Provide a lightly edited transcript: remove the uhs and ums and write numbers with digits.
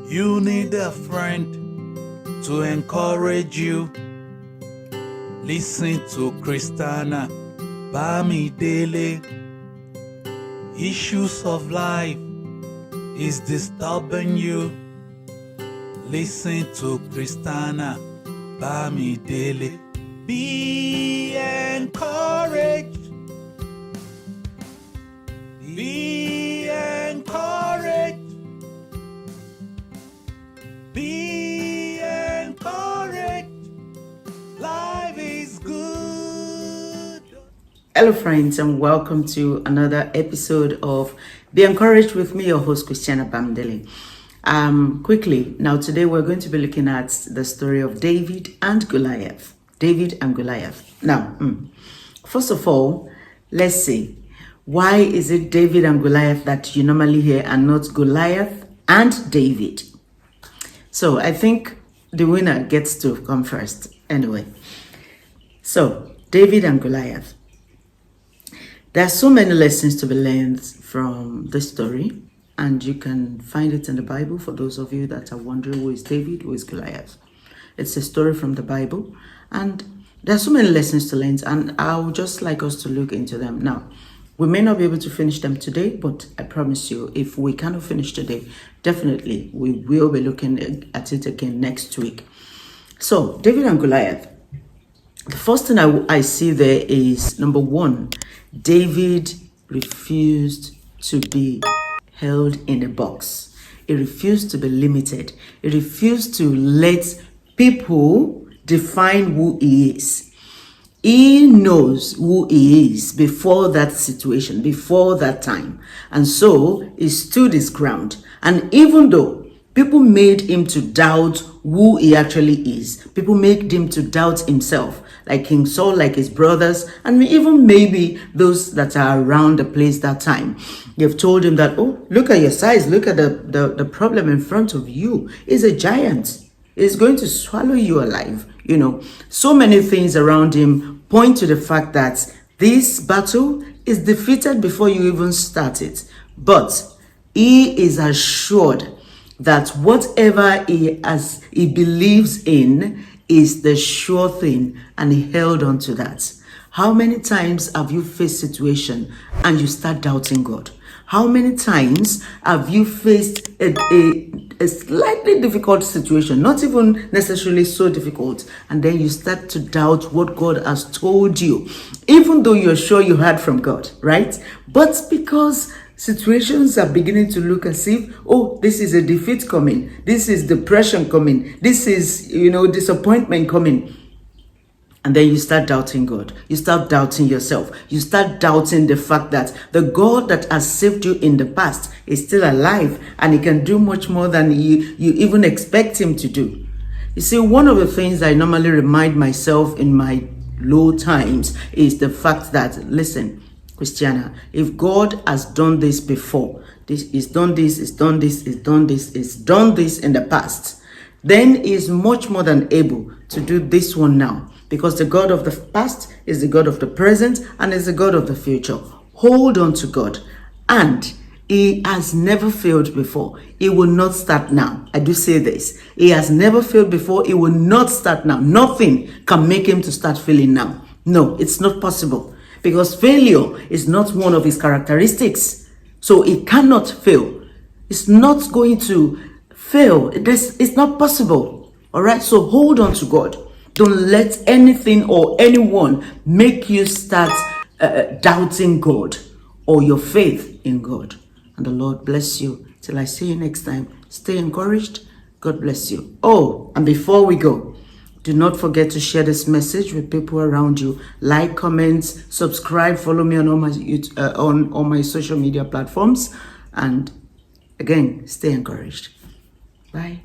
You need a friend to encourage you. Listen to Christiana Bamidele. Issues of life is disturbing you. Listen to Christiana Bamidele. Be encouraged. Be encouraged. Be encouraged. Life is good. Hello friends, and welcome to another episode of Be Encouraged with me, your host Christiana Bamidele. Quickly, now today we're going to be looking at the story of David and Goliath. David and Goliath. Now, first of all, let's see. Why is it David and Goliath that you normally hear and not Goliath and David? So I think the winner gets to come first. Anyway, so David and Goliath. There are so many lessons to be learned from this story, and you can find it in the Bible for those of you that are wondering who is David, who is Goliath. It's a story from the Bible, and there are so many lessons to learn, and I would just like us to look into them. Now, we may not be able to finish them today, but I promise you, if we cannot finish today, definitely we will be looking at it again next week. So, David and Goliath. The first thing I see there is, number one, David refused to be held in a box. He refused to be limited. He refused to let people define who he is. He knows who he is before that situation, before that time. And so he stood his ground. And even though people made him to doubt who he actually is, people made him to doubt himself, like King Saul, like his brothers, and even maybe those that are around the place that time. They've told him that, oh, look at your size, look at the problem in front of you. He's a giant. He's going to swallow you alive. You know, so many things around him point to the fact that this battle is defeated before you even start it. But he is assured that whatever he believes in is the sure thing, and he held on to that. How many times have you faced situation and you start doubting God? How many times have you faced a slightly difficult situation, not even necessarily so difficult, and then you start to doubt what God has told you, even though you're sure you heard from God, right? But because situations are beginning to look as if, oh, this is a defeat coming, this is depression coming, this is, disappointment coming. And then you start doubting God. You start doubting yourself. You start doubting the fact that the God that has saved you in the past is still alive, and he can do much more than you even expect him to do. You see, one of the things I normally remind myself in my low times is the fact that, listen, Christiana, if God has done this before, he's done this in the past, then he is much more than able to do this one now. Because the God of the past is the God of the present and is the God of the future. Hold on to God. And he has never failed before. He will not start now. I do say this. He has never failed before. He will not start now. Nothing can make him to start failing now. No, it's not possible. Because failure is not one of his characteristics. So he cannot fail. It's not going to fail. It's not possible. All right? So hold on to God. Don't let anything or anyone make you start doubting God or your faith in God. And the Lord bless you. Till I see you next time. Stay encouraged. God bless you. Oh, and before we go, do not forget to share this message with people around you. Like, comment, subscribe, follow me on all my on my social media platforms. And again, stay encouraged. Bye.